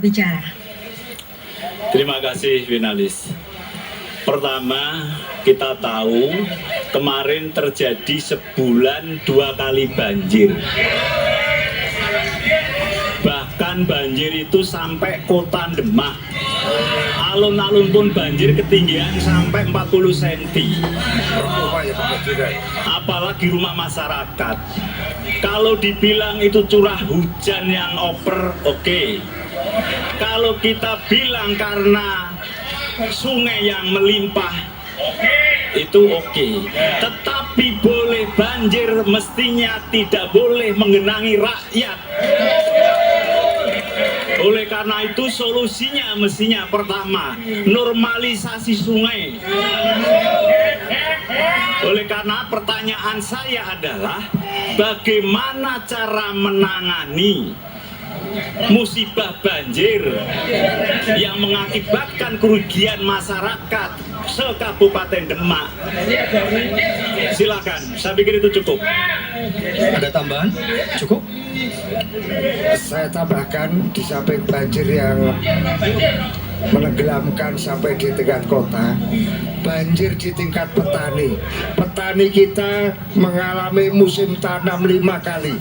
berbicara. Terima kasih Finalis. Pertama, kita tahu kemarin terjadi sebulan 2 kali banjir. Bahkan banjir itu sampai kota Demak. Alun-alun pun banjir ketinggian sampai 40 cm. Apalagi rumah masyarakat. Kalau dibilang itu curah hujan yang over, oke. Kalau kita bilang karena sungai yang melimpah, itu oke. Tetapi boleh banjir, mestinya tidak boleh menggenangi rakyat. Oleh karena itu solusinya mestinya pertama, normalisasi sungai. Oleh karena pertanyaan saya adalah bagaimana cara menangani musibah banjir yang mengakibatkan kerugian masyarakat se-Kabupaten Demak. Silakan, saya pikir itu cukup. Ada tambahan? Cukup? Saya tambahkan, di samping banjir yang menenggelamkan sampai di tingkat kota, banjir di tingkat petani. Petani kita mengalami musim tanam 5 kali.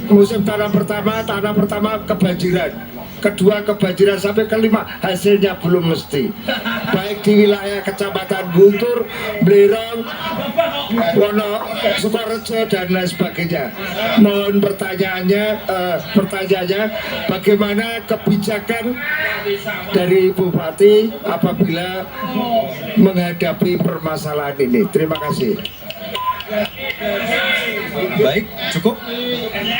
Musim tanam pertama kebanjiran, kedua kebanjiran, sampai kelima hasilnya belum mesti. Baik di wilayah Kecamatan Guntur, Blerong, Wono, Sukorejo dan lain sebagainya. Mohon pertanyaannya, bagaimana kebijakan dari Bupati apabila menghadapi permasalahan ini? Terima kasih. Baik, cukup.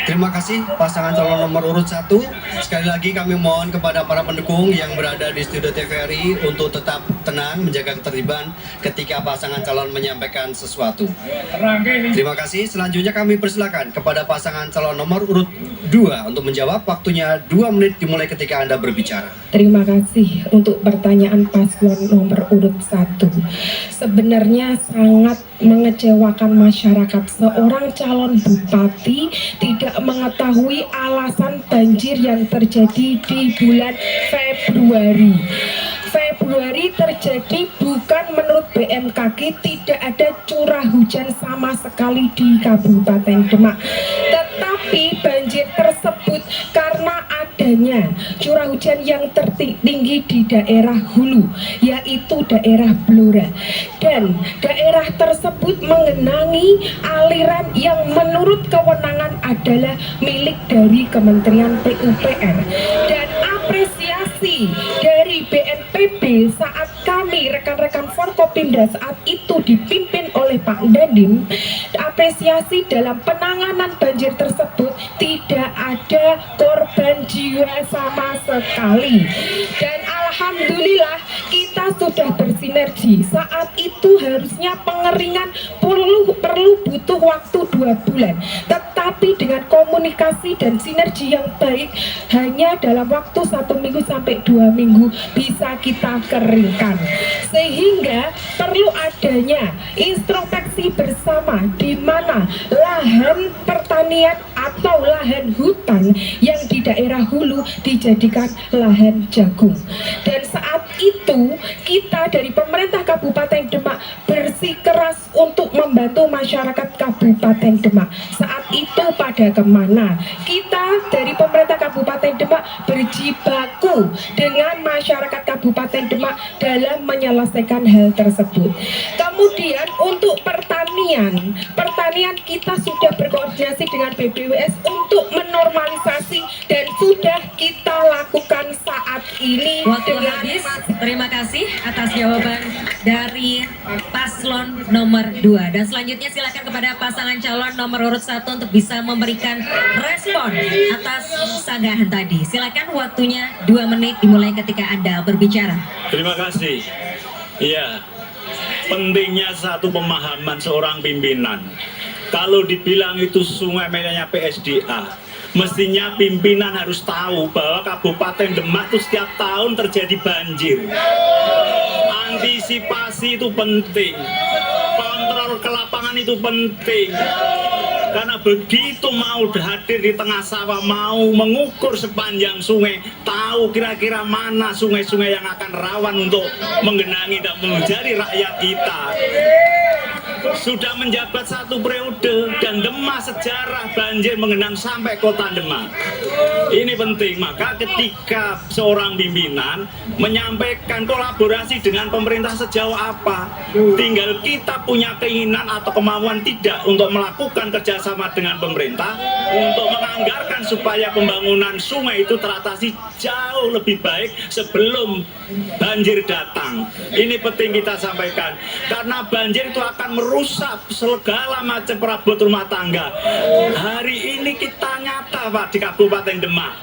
Terima kasih pasangan calon nomor urut 1. Sekali lagi kami mohon kepada para pendukung yang berada di studio TVRI untuk tetap tenang, menjaga ketertiban ketika pasangan calon menyampaikan sesuatu. Terima kasih. Selanjutnya kami persilakan kepada pasangan calon nomor urut 2 untuk menjawab. Waktunya 2 menit dimulai ketika Anda berbicara. Terima kasih untuk pertanyaan paslon nomor urut 1. Sebenarnya sangat mengecewakan masyarakat. Seorang calon bupati tidak mengetahui alasan banjir yang terjadi di bulan Februari. Februari terjadi bukan menurut BMKG, tidak ada curah hujan sama sekali di Kabupaten Demak. Tetapi banjir tersebut karena adanya curah hujan yang tertinggi di daerah hulu, yaitu daerah Blora. Dan daerah tersebut mengenangi aliran yang menurut kewenangan adalah milik dari Kementerian PUPR. Dan apresiasi dari BNPB saat kami rekan-rekan Forkopimda saat itu dipimpin oleh Pak Dandim, apresiasi dalam penanganan banjir tersebut tidak ada korban jiwa sama sekali. Dan alhamdulillah kita sudah bersinergi. Saat itu harusnya pengeringan perlu butuh waktu 2 bulan, tetapi dengan komunikasi dan sinergi yang baik, hanya dalam waktu 1 minggu sampai 2 minggu bisa kita keringkan. Sehingga perlu adanya introspeksi bersama di mana lahan pertanian atau lahan hutan yang di daerah hulu dijadikan lahan jagung. Dan saat itu kita dari pemerintah Kabupaten Demak bersikeras untuk membantu masyarakat Kabupaten Demak. Saat itu pada kemana? Kita dari pemerintah Kabupaten Demak berjibaku dengan masyarakat Kabupaten Demak dalam menyelesaikan hal tersebut. Kemudian untuk pertanian kita sudah berkoordinasi dengan BPWS untuk menormalisasi dan sudah kita lakukan saat ini. Waktu habis. Terima kasih atas jawaban dari paslon nomor 2. Dan selanjutnya silakan kepada pasangan calon nomor urut 1 untuk bisa memberikan respon atas sanggahan tadi. Silakan, waktunya 2 menit dimulai ketika Anda berbicara. Terima kasih. Iya, pentingnya satu pemahaman seorang pimpinan. Kalau dibilang itu sungai merahnya PSDA, mestinya pimpinan harus tahu bahwa Kabupaten Demak itu setiap tahun terjadi banjir. Antisipasi itu penting, kontrol ke lapangan itu penting. Karena begitu mau hadir di tengah sawah, mau mengukur sepanjang sungai, tahu kira-kira mana sungai-sungai yang akan rawan untuk menggenangi dan menjadi rakyat kita. Sudah menjabat 1 periode dan Demak sejarah banjir mengenang sampai kota Demak. Ini penting, maka ketika seorang pimpinan menyampaikan kolaborasi dengan pemerintah sejauh apa, tinggal kita punya keinginan atau kemauan tidak untuk melakukan kerjasama dengan pemerintah untuk menganggarkan supaya pembangunan sungai itu teratasi jauh lebih baik sebelum banjir datang. Ini penting kita sampaikan, karena banjir itu akan merusak segala macam perabot rumah tangga. Hari ini kita nyata Pak di Kabupaten Demak,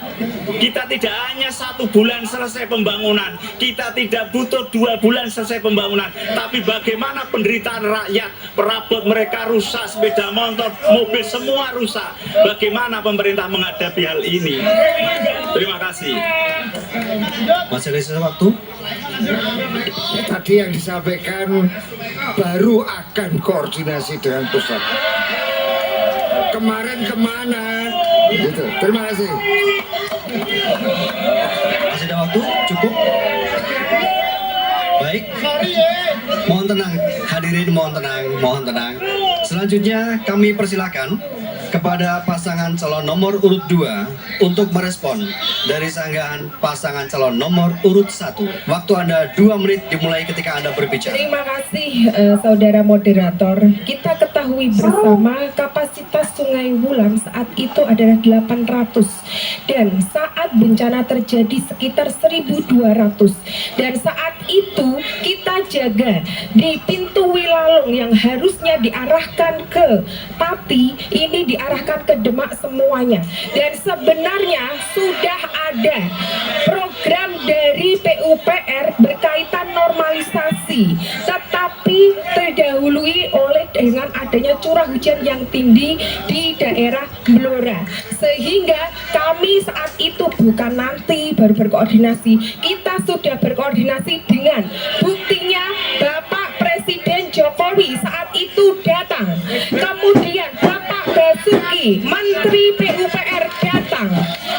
kita tidak hanya 1 bulan selesai pembangunan, kita tidak butuh 2 bulan selesai pembangunan, tapi bagaimana penderitaan rakyat, perabot mereka rusak, sepeda motor, mobil semua rusak. Bagaimana pemerintah menghadapi hal ini? Terima kasih. Masih ada sisa waktu? Tadi yang disampaikan baru akan koordinasi dengan pusat. Kemarin kemana? Gitu. Terima kasih. Masih ada waktu? Cukup? Baik. Mohon tenang, hadirin mohon tenang, mohon tenang. Selanjutnya kami persilakan kepada pasangan calon nomor urut 2 untuk merespon dari sanggahan pasangan calon nomor urut 1. Waktu Anda 2 menit dimulai ketika Anda berbicara. Terima kasih saudara moderator. Kita ketahui bersama kapasitas Sungai Wulan saat itu adalah 800 dan saat bencana terjadi sekitar 1200, dan saat itu kita jaga di pintu Wilalung yang harusnya diarahkan ke Pati, ini diarahkan ke Demak semuanya. Dan sebenarnya sudah ada program dari PUPR berkaitan normalisasi, tetapi terdahului oleh dengan adanya curah hujan yang tinggi di daerah Blora, sehingga kami saat itu bukan nanti baru berkoordinasi, kita sudah berkoordinasi dengan buktinya Bapak Presiden Jokowi saat itu datang, kemudian Bapak Basuki Menteri PUPR datang,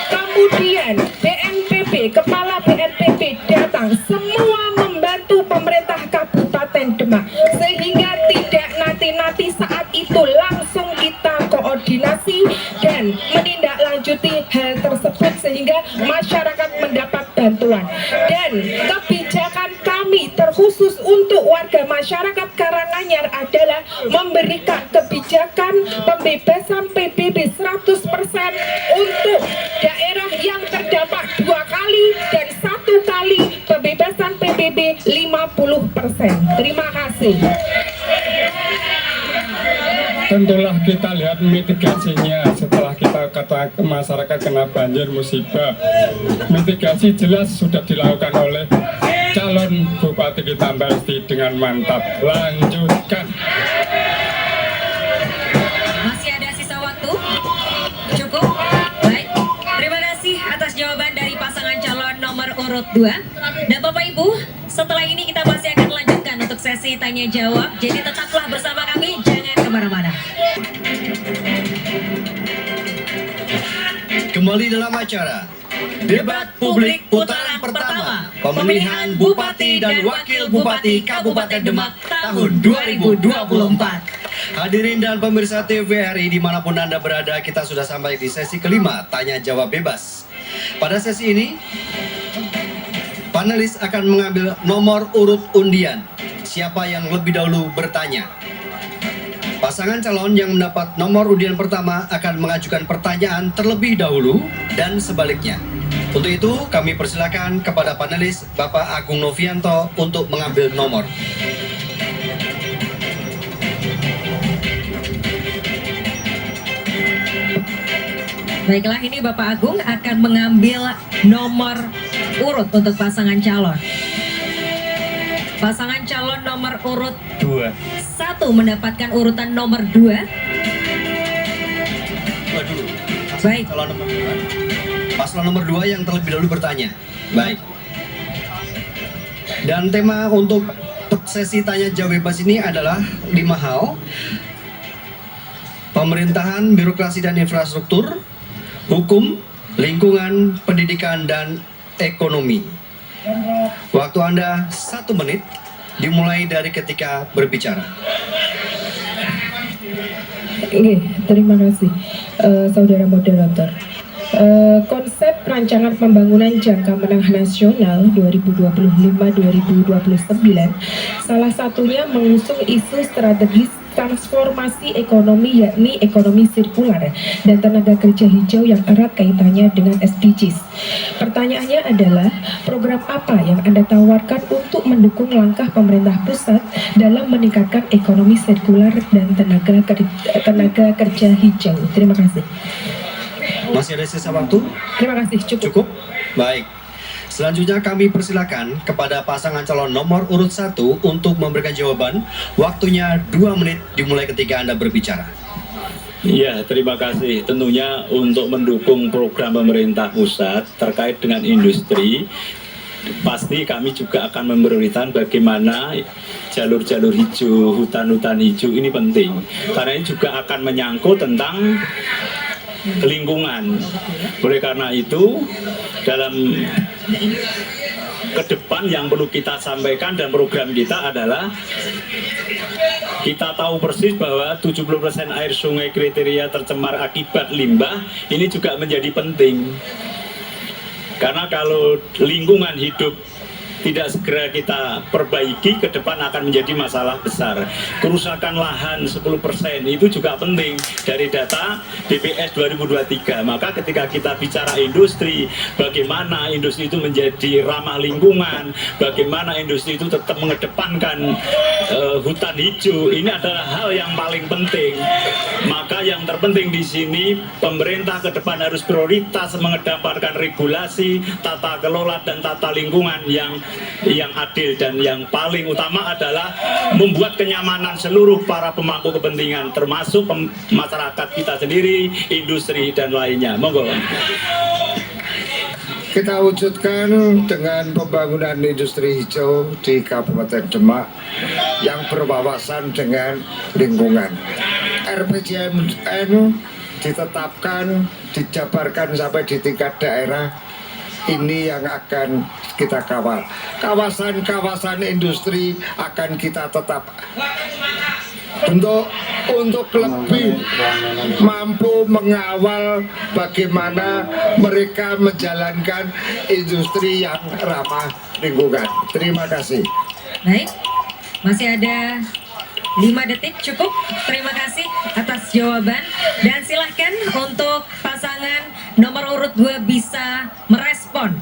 kemudian BNPB, Kepala BNPB datang, semua membantu pemerintah Kabupaten Demak, sehingga tidak nanti-nanti saat itu langsung kita koordinasi dan menindaklanjuti hal tersebut sehingga masyarakat mendapat bantuan. Dan kebijakan kami terkhusus untuk warga masyarakat Karanganyar adalah memberikan kebijakan pembebasan PBB 100% untuk daerah yang terdampak 2 kali dan 1 kali pembebasan PBB 50%. Terima kasih. Tentulah kita lihat mitigasinya setelah kita kata masyarakat kena banjir musibah. Mitigasi jelas sudah dilakukan oleh calon Bupati kita Mbak Esti dengan mantap. Lanjutkan. Masih ada sisa waktu? Cukup? Baik. Terima kasih atas jawaban dari pasangan calon nomor urut 2. Dan Bapak Ibu, setelah ini kita masih akan lanjutkan untuk sesi tanya jawab. Jadi tetaplah bersama kami, jangan kemana-mana. Kembali dalam acara Debat Publik Putaran Pertama Pemilihan Bupati dan Wakil Bupati Kabupaten Demak tahun 2024. Hadirin dan pemirsa TVRI dimanapun Anda berada, kita sudah sampai di sesi kelima Tanya Jawab Bebas. Pada sesi ini, panelis akan mengambil nomor urut undian. Siapa yang lebih dahulu bertanya? Pasangan calon yang mendapat nomor undian pertama akan mengajukan pertanyaan terlebih dahulu dan sebaliknya. Untuk itu, kami persilakan kepada panelis Bapak Agung Novianto untuk mengambil nomor. Baiklah, ini Bapak Agung akan mengambil nomor urut untuk pasangan calon. Pasangan calon nomor urut 1 mendapatkan urutan nomor 2. Baik. Paslon nomor 2 yang terlebih dahulu bertanya. Baik. Dan tema untuk sesi tanya jawab bebas ini adalah 5 hal. pemerintahan, birokrasi dan infrastruktur, hukum, lingkungan, pendidikan, dan ekonomi. Waktu Anda 1 menit dimulai dari ketika berbicara. Oke, terima kasih saudara moderator. Konsep rancangan pembangunan jangka menengah nasional 2025-2029 salah satunya mengusung isu strategis transformasi ekonomi, yakni ekonomi sirkular dan tenaga kerja hijau yang erat kaitannya dengan SDGs. Pertanyaannya adalah, program apa yang Anda tawarkan untuk mendukung langkah pemerintah pusat dalam meningkatkan ekonomi sirkular dan tenaga kerja hijau? Terima kasih. Masih ada sisa waktu? Terima kasih, Cukup? Baik. Selanjutnya kami persilakan kepada pasangan calon nomor urut 1 untuk memberikan jawaban. Waktunya 2 menit dimulai ketika Anda berbicara. Iya, terima kasih. Tentunya untuk mendukung program pemerintah pusat terkait dengan industri, pasti kami juga akan memprioritaskan bagaimana jalur-jalur hijau, hutan-hutan hijau ini penting. Karena ini juga akan menyangkut tentang lingkungan. Oleh karena itu, dalam ke depan yang perlu kita sampaikan dan program kita adalah, kita tahu persis bahwa 70% air sungai kriteria tercemar akibat limbah ini juga menjadi penting. Karena kalau lingkungan hidup tidak segera kita perbaiki, ke depan akan menjadi masalah besar. Kerusakan lahan 10% itu juga penting dari data BPS 2023. Maka ketika kita bicara industri, bagaimana industri itu menjadi ramah lingkungan, bagaimana industri itu tetap mengedepankan hutan hijau, ini adalah hal yang paling penting. Maka yang terpenting di sini, pemerintah ke depan harus prioritas mengedepankan regulasi, tata kelola dan tata lingkungan yang adil, dan yang paling utama adalah membuat kenyamanan seluruh para pemangku kepentingan, termasuk masyarakat kita sendiri, industri dan lainnya. Monggo. Kita wujudkan dengan pembangunan industri hijau di Kabupaten Demak yang berwawasan dengan lingkungan. RPJMN ditetapkan, dijabarkan sampai di tingkat daerah. Ini yang akan kita kawal. Kawasan-kawasan industri akan kita tetap untuk lebih mampu mengawal bagaimana mereka menjalankan industri yang ramah lingkungan. Terima kasih. Baik, masih ada 5 detik, cukup. Terima kasih atas jawaban, dan silahkan untuk pasangan nomor urut 2 bisa merespon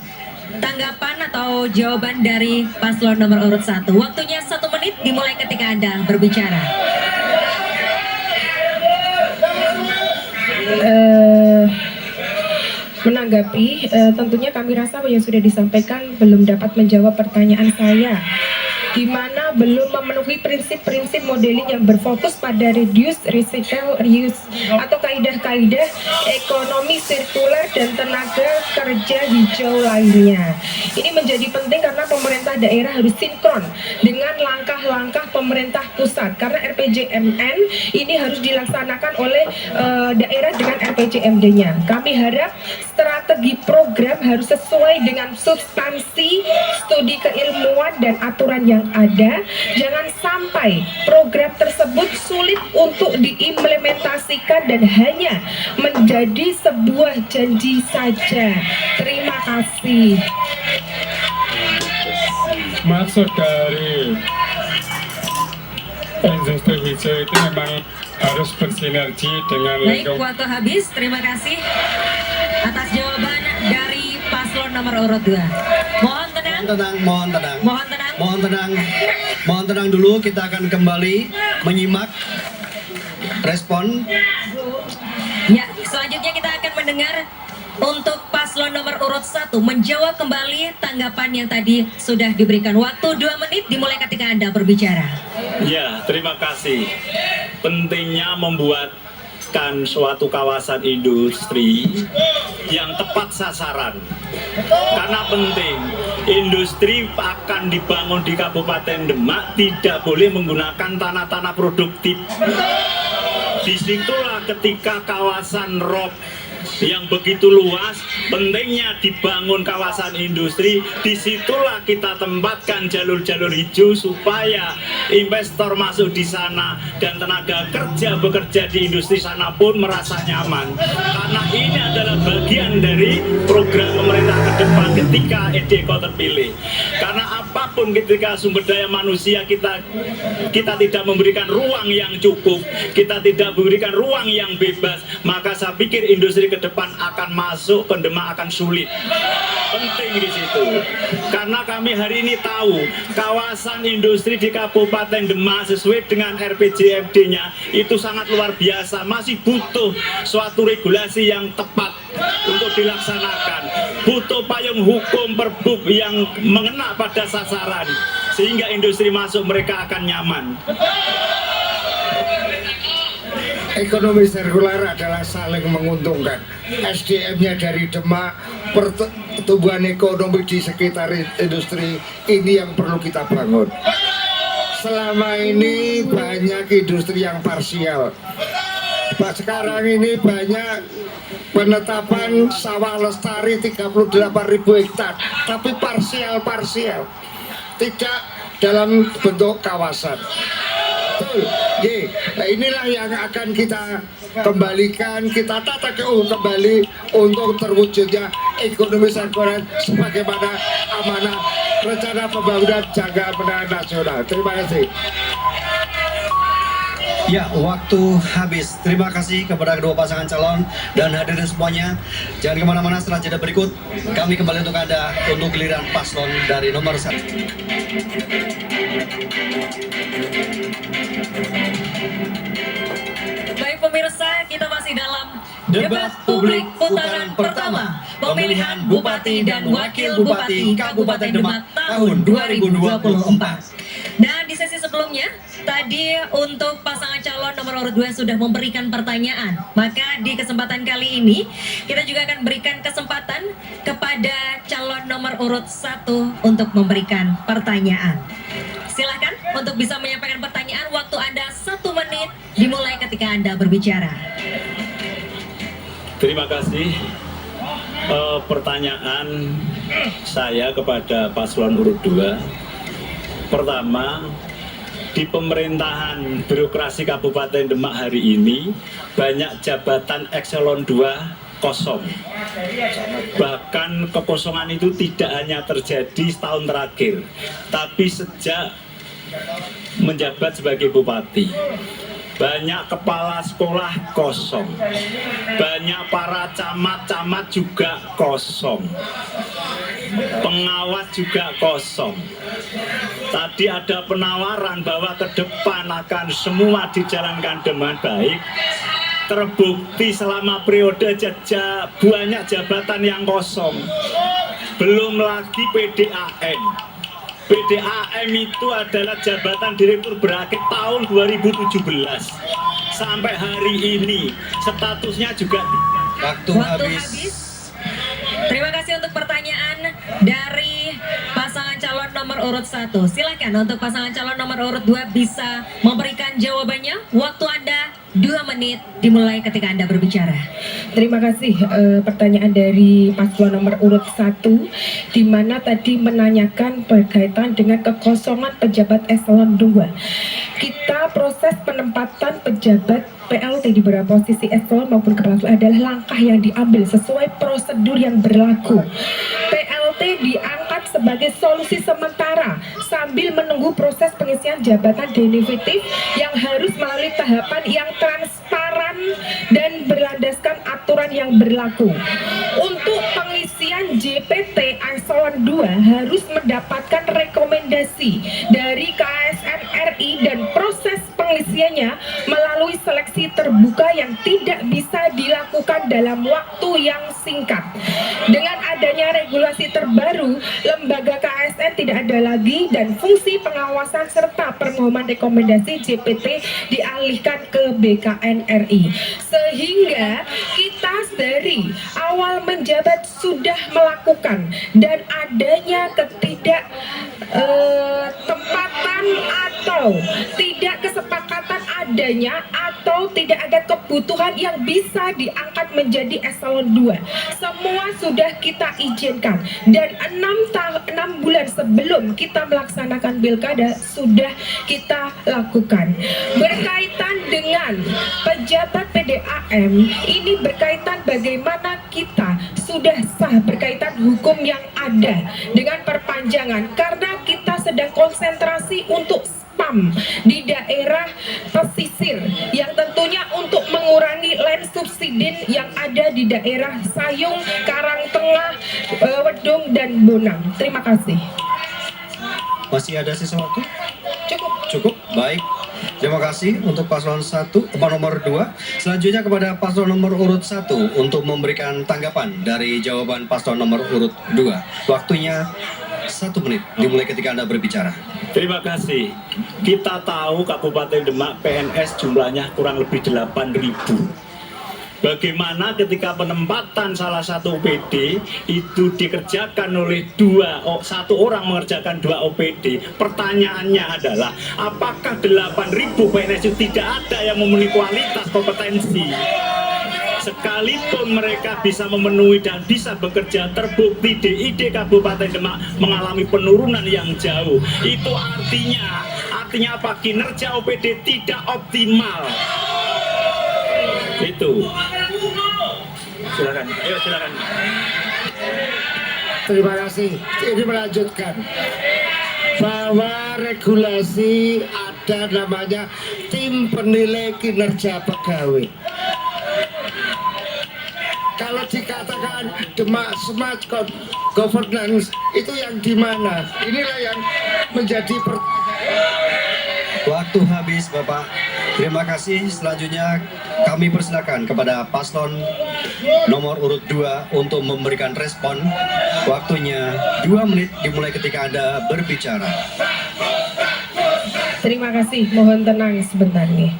tanggapan atau jawaban dari paslon nomor urut 1. Waktunya 1 menit dimulai ketika Anda berbicara. Menanggapi, tentunya kami rasa yang sudah disampaikan belum dapat menjawab pertanyaan saya, di mana belum memenuhi prinsip-prinsip modeling yang berfokus pada reduce, recycle, reuse, atau kaidah-kaidah ekonomi sirkular dan tenaga kerja hijau lainnya. Ini menjadi penting karena pemerintah daerah harus sinkron dengan langkah-langkah pemerintah pusat, karena RPJMN ini harus dilaksanakan oleh daerah dengan RPJMD-nya. Kami harap strategi program harus sesuai dengan substansi, studi keilmuan, dan aturan yang ada. Jangan sampai program tersebut sulit untuk diimplementasikan dan hanya menjadi sebuah janji saja. Terima kasih. Maksud dari industri hijau itu memang harus bersinergi dengan Baik, lingkungan. waktu habis. Terima kasih atas jawaban dari paslon nomor urut 2. Mohon tenang. Mohon tenang. Mohon tenang. Mohon tenang. Mohon tenang dulu, kita akan kembali menyimak respon. Ya, selanjutnya kita akan mendengar untuk paslon nomor urut 1 menjawab kembali tanggapan yang tadi sudah diberikan. Waktu 2 menit dimulai ketika Anda berbicara. Ya, terima kasih. Pentingnya membuatkan suatu kawasan industri yang tepat sasaran. Karena penting, industri akan dibangun di Kabupaten Demak tidak boleh menggunakan tanah-tanah produktif. Disitulah ketika kawasan Rob yang begitu luas, pentingnya dibangun kawasan industri, disitulah kita tempatkan jalur-jalur hijau supaya investor masuk di sana dan tenaga kerja bekerja di industri sana pun merasa nyaman. Karena ini adalah bagian dari program pemerintah ke depan ketika EDECO terpilih. Karena apapun ketika sumber daya manusia kita tidak memberikan ruang yang cukup, kita tidak memberikan ruang yang bebas, maka saya pikir industri ke depan akan masuk ke Demak akan sulit. Penting di situ. Karena kami hari ini tahu kawasan industri di Kabupaten Demak sesuai dengan RPJMD-nya itu sangat luar biasa, masih butuh suatu regulasi yang tepat untuk dilaksanakan. Butuh payung hukum perbuk yang mengena pada sasaran sehingga industri masuk mereka akan nyaman. Ekonomi sirkular adalah saling menguntungkan. SDM-nya dari Demak, pertumbuhan ekonomi di sekitar industri ini yang perlu kita bangun. Selama ini banyak industri yang parsial. Sekarang ini banyak penetapan sawah lestari 38.000 hektar, tapi parsial, tidak dalam bentuk kawasan. Nah, inilah yang akan kita kembalikan, kita tata kembali untuk terwujudnya ekonomi sirkular sebagaimana amanah rencana pembangunan jangka menengah nasional. Terima kasih. Ya, waktu habis. Terima kasih kepada kedua pasangan calon dan hadirin semuanya. Jangan kemana-mana, setelah jeda berikut kami kembali untuk Anda untuk giliran paslon dari nomor 1. Baik pemirsa, kita masih dalam debat publik putaran pertama pemilihan Bupati dan Wakil Bupati Kabupaten Demak tahun 2024. Dan di sesi sebelumnya, tadi untuk pasangan calon nomor urut 2 sudah memberikan pertanyaan. Maka di kesempatan kali ini, kita juga akan berikan kesempatan kepada calon nomor urut 1 untuk memberikan pertanyaan. Silakan untuk bisa menyampaikan pertanyaan, waktu Anda 1 menit dimulai ketika Anda berbicara. Terima kasih. Pertanyaan saya kepada paslon urut 2. Pertama, di pemerintahan birokrasi Kabupaten Demak hari ini banyak jabatan eselon 2 kosong. Bahkan kekosongan itu tidak hanya terjadi setahun terakhir, tapi sejak menjabat sebagai bupati. Banyak kepala sekolah kosong, banyak para camat-camat juga kosong, pengawas juga kosong. Tadi ada penawaran bahwa ke depan akan semua dijalankan dengan baik. Terbukti selama periode banyak jabatan yang kosong. Belum lagi PDAM. PDAM itu adalah jabatan direktur berakhir tahun 2017. Sampai hari ini statusnya juga Waktu habis. Terima kasih untuk pertanyaan dari pasangan calon nomor urut 1. Silakan untuk pasangan calon nomor urut 2 bisa memberikan jawabannya. Waktu Anda 2 menit dimulai ketika Anda berbicara. Terima kasih. Pertanyaan dari paslon nomor urut 1, di mana tadi menanyakan berkaitan dengan kekosongan pejabat eselon 2. Kita proses penempatan pejabat PLT di beberapa posisi eselon maupun kepala adalah langkah yang diambil sesuai prosedur yang berlaku. PLT diangkat sebagai solusi sementara sambil menunggu proses pengisian jabatan definitif yang harus melalui tahapan yang transparan dan berlandaskan aturan yang berlaku. Untuk pengisian JPT eselon 2 harus mendapatkan rekomendasi dari KASN RI dan proses pengisiannya melalui seleksi terbuka yang tidak bisa dilakukan dalam waktu yang singkat. Dengan adanya regulasi terbaru, lembaga KASN tidak ada lagi dan fungsi pengawasan serta permohonan rekomendasi JPT dialihkan ke BKN RI. Sehingga kita dari awal menjabat sudah melakukan dan adanya tempatan atau tidak kesepakatan adanya atau atau tidak ada kebutuhan yang bisa diangkat menjadi eselon 2. Semua sudah kita izinkan dan 6 bulan sebelum kita melaksanakan pilkada sudah kita lakukan. Berkaitan dengan pejabat PDAM, ini berkaitan bagaimana kita sudah sah berkaitan hukum yang ada dengan perpanjangan karena kita sedang konsentrasi untuk spam di daerah pesisir yang tentunya untuk mengurangi land subsidin yang ada di daerah Sayung, Karangtengah, Wedung dan Bonang. Terima kasih. Masih ada sisa waktu? Cukup. Cukup, baik. Terima kasih untuk paslon 1, nomor 2. Selanjutnya kepada paslon nomor urut 1 untuk memberikan tanggapan dari jawaban paslon nomor urut 2. Waktunya 1 menit dimulai ketika Anda berbicara. Terima kasih. Kita tahu Kabupaten Demak PNS jumlahnya kurang lebih 8.000. Bagaimana ketika penempatan salah satu OPD itu dikerjakan oleh satu orang mengerjakan 2 OPD. Pertanyaannya adalah apakah 8.000 PNS itu tidak ada yang memenuhi kualitas kompetensi? Sekalipun mereka bisa memenuhi dan bisa bekerja, terbukti DID Kabupaten Demak mengalami penurunan yang jauh. Itu artinya apa? Kinerja OPD tidak optimal. Itu. Silakan. Ayo silakan. Terima kasih. Ini melanjutkan bahwa regulasi ada namanya tim penilai kinerja pegawai. Kalau dikatakan Demak Smart Governance itu yang di mana? Inilah yang menjadi Waktu habis, Bapak. Terima kasih. Selanjutnya kami persilakan kepada paslon nomor urut 2 untuk memberikan respon. Waktunya 2 menit dimulai ketika Anda berbicara. Terima kasih, mohon tenang sebentar nih.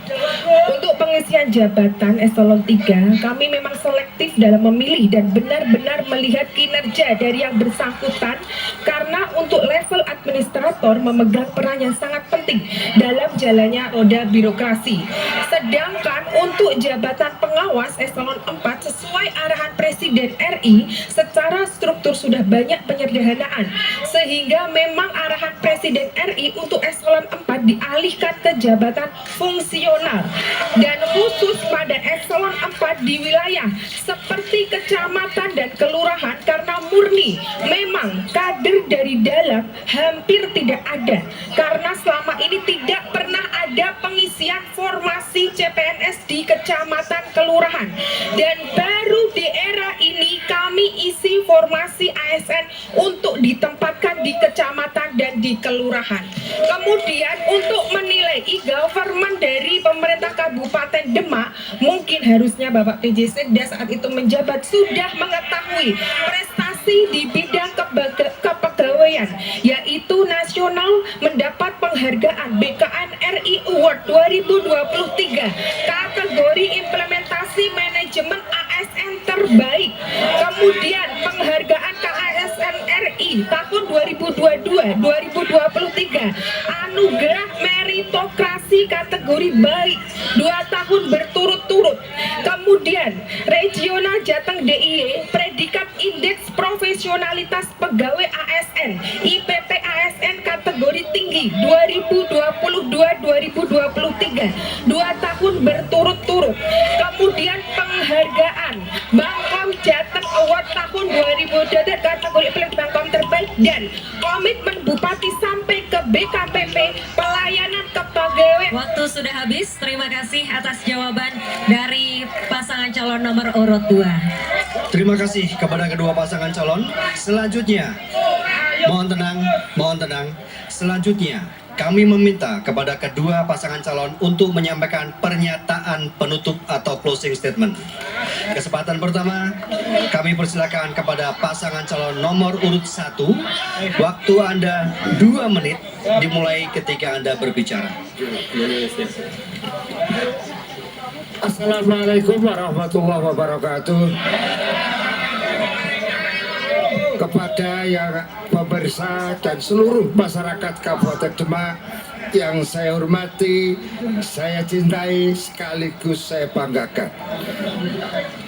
Untuk pengisian jabatan eselon 3, kami memang selektif dalam memilih dan benar-benar melihat kinerja dari yang bersangkutan karena untuk level administrator memegang peran yang sangat penting dalam jalannya roda birokrasi. Sedangkan untuk jabatan pengawas eselon 4 sesuai arahan Presiden RI secara struktur sudah banyak penyederhanaan sehingga memang arahan Presiden RI untuk eselon 4 dialihkan ke jabatan fungsional dan khusus pada eselon 4 di wilayah seperti kecamatan dan kelurahan karena murni memang kader dari dalam hampir tidak ada karena selama ini tidak pernah ada pengisian formasi CPNS di kecamatan kelurahan dan baru di era ini kami isi formasi ASN untuk ditempatkan di kecamatan dan di kelurahan. Kemudian untuk menilai e-government dari pemerintah Kabupaten Demak, mungkin harusnya Bapak PJ Sekda saat itu menjabat sudah mengetahui prestasi di bidang kepegawaian, yaitu nasional mendapat penghargaan BKN RI Award 2023 kategori implementasi manajemen ASN terbaik. Kemudian penghargaan KASN RI tahun 2022-2023 anugerah meritokrasi kategori baik 2 tahun berturut-turut. Kemudian regional Jateng DIY predikat indeks profesionalitas pegawai ASN IPP ASN kategori tinggi 2022-2023 2 tahun berturut-turut. Kemudian penghargaan Bangkom Jateng Award tahun 2022 kategori Bangkom terbaik dan komitmen Bupati sampai ke BKPP pelayanan kepegawaian. Waktu sudah habis. Terima kasih atas jawaban dari pasangan calon nomor urut 2. Terima kasih kepada kedua pasangan calon. Selanjutnya, mohon tenang. Selanjutnya, kami meminta kepada kedua pasangan calon untuk menyampaikan pernyataan penutup atau closing statement. Kesempatan pertama, kami persilakan kepada pasangan calon nomor urut 1. Waktu Anda 2 menit dimulai ketika Anda berbicara. Assalamualaikum warahmatullahi wabarakatuh. Kepada yang pemirsa dan seluruh masyarakat Kabupaten Demak yang saya hormati, saya cintai, sekaligus saya banggakan.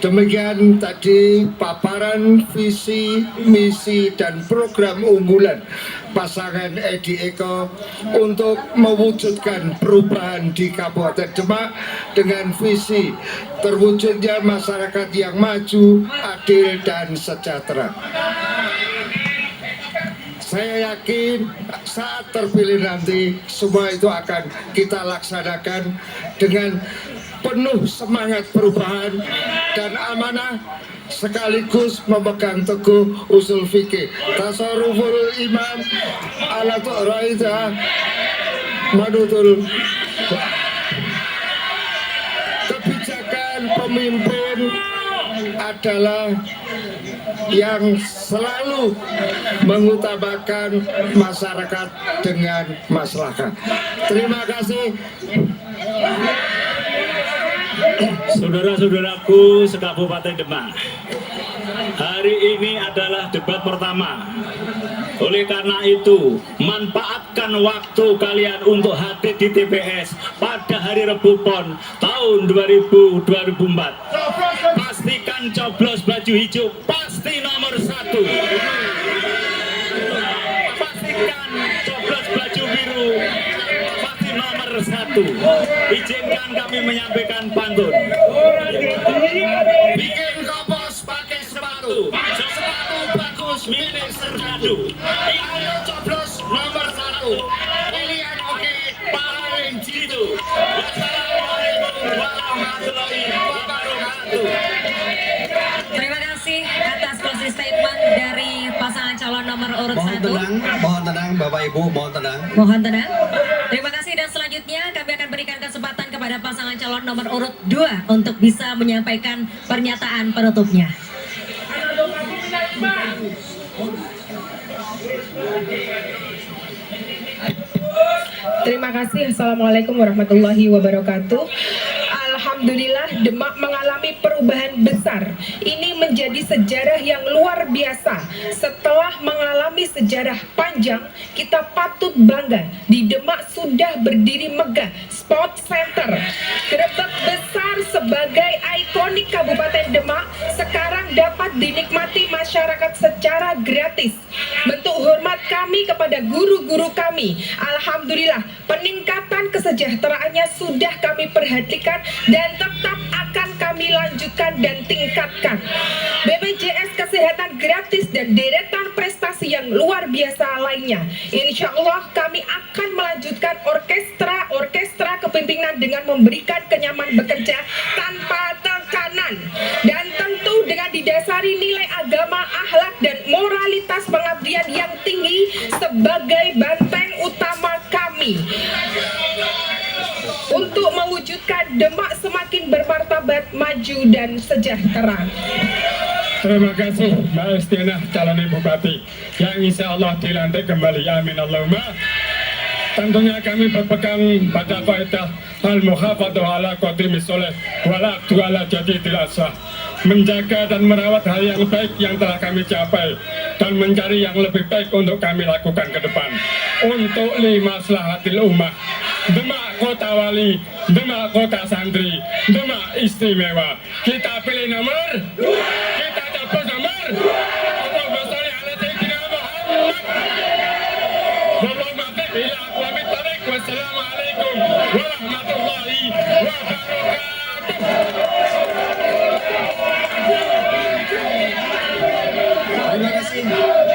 Demikian tadi paparan visi, misi, dan program unggulan pasangan Edi Eko untuk mewujudkan perubahan di Kabupaten Demak dengan visi terwujudnya masyarakat yang maju, adil, dan sejahtera. Saya yakin saat terpilih nanti semua itu akan kita laksanakan dengan penuh semangat perubahan dan amanah, sekaligus memegang teguh usul fikih tasarruful imam ala tu'raita manutul kebijakan pemimpin adalah yang selalu mengutamakan masyarakat dengan maslahat. Terima kasih. Saudara-saudaraku se-Kabupaten Demak, hari ini adalah debat pertama. Oleh karena itu, manfaatkan waktu kalian untuk hadir di TPS pada hari Rebu Pon tahun 2024. Pastikan coblos baju hijau, pasti nomor 1. Pastikan coblos baju biru, pasti nomor 1. Izinkan kami menyampaikan pantun. Bikin kopos pakai sepatu, sepatu bagus milik Serdadu. Ayo coblos nomor 1. Pilihan oke, paling jitu. Wassalamualaikum warahmatullahi wabarakatuh. Terima kasih atas closing statement dari pasangan calon nomor urut 1. Mohon tenang Bapak Ibu, mohon tenang. Mohon tenang. Terima kasih dan selanjutnya kami akan berikan kesempatan kepada pasangan calon nomor urut 2 untuk bisa menyampaikan pernyataan penutupnya. Terima kasih. Assalamualaikum warahmatullahi wabarakatuh. Alhamdulillah, Demak mengalami perubahan besar. Ini menjadi sejarah yang luar biasa. Setelah mengalami sejarah panjang, kita patut bangga. Di Demak sudah berdiri megah Sport Center. Grebek besar sebagai ikonik Kabupaten Demak sekarang dapat dinikmati masyarakat secara gratis. Bentuk hormat kami kepada guru-guru kami. Alhamdulillah, peningkatan kesejahteraannya sudah kami perhatikan dan tetap akan kami lanjutkan dan tingkatkan. BPJS Kesehatan gratis dan deretan prestasi yang luar biasa lainnya. Insya Allah kami akan melanjutkan orkestra kepemimpinan dengan memberikan kenyaman bekerja tanpa tekanan. Dan tentu dengan didasari nilai agama, akhlak, dan moralitas pengabdian yang tinggi sebagai benteng utama kami. Untuk mewujudkan Demak semakin bermartabat, maju, dan sejahtera. Terima kasih Mbak Estiana, calon Ibu Bupati yang insya Allah dilantik kembali. Amin Allahumma. Tentunya kami berpegang pada kaidah al-muhafadzah ala qadimi sholih wala ala jadidil asah, menjaga dan merawat hal yang baik yang telah kami capai dan mencari yang lebih baik untuk kami lakukan ke depan untuk limaslahatil ummah. Demak kota wali, Demak kota santri, Demak istimewa. Kita pilih nomor, kita coblos nomor. Allahumma sholli ala sayyidina Muhammad. Allahumma barik ila aqwamit thariq. Wassalamualaikum warahmatullahi wabarakatuh. Terima kasih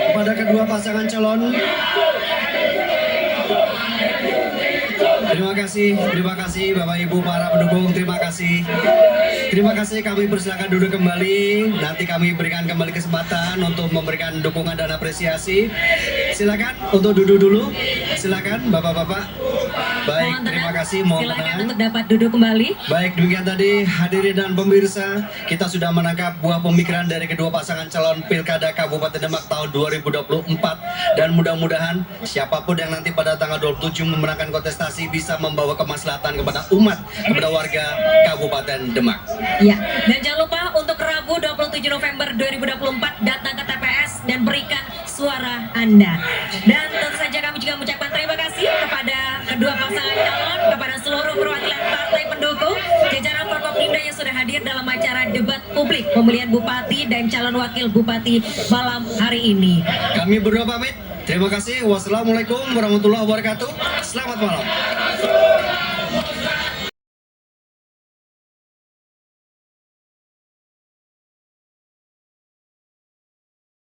kepada kedua pasangan calon. Terima kasih Bapak Ibu para pendukung, terima kasih. Terima kasih, kami persilakan duduk kembali. Nanti kami berikan kembali kesempatan untuk memberikan dukungan dan apresiasi. Silakan untuk duduk dulu. Silakan Bapak-bapak. Baik, terima kasih. Mohon Silakan tenang. untuk dapat duduk kembali. Baik, demikian tadi hadirin dan pemirsa, kita sudah menangkap buah pemikiran dari kedua pasangan calon Pilkada Kabupaten Demak tahun 2024, dan mudah-mudahan siapapun yang nanti pada tanggal 27 memenangkan kontestasi bisa membawa kemaslahatan kepada umat, kepada warga Kabupaten Demak. Ya, dan jangan lupa untuk Rabu 27 November 2024 datang ke TPS dan berikan suara Anda. Dan tentu saja kami juga mengucapkan terima kasih kepada kedua pasangan calon, kepada seluruh perwakilan partai pendukung, jajaran Forkopimda yang sudah hadir dalam acara debat publik pemilihan bupati dan calon wakil bupati malam hari ini. Kami berdua pamit. Terima kasih. Wassalamualaikum warahmatullahi wabarakatuh. Selamat malam.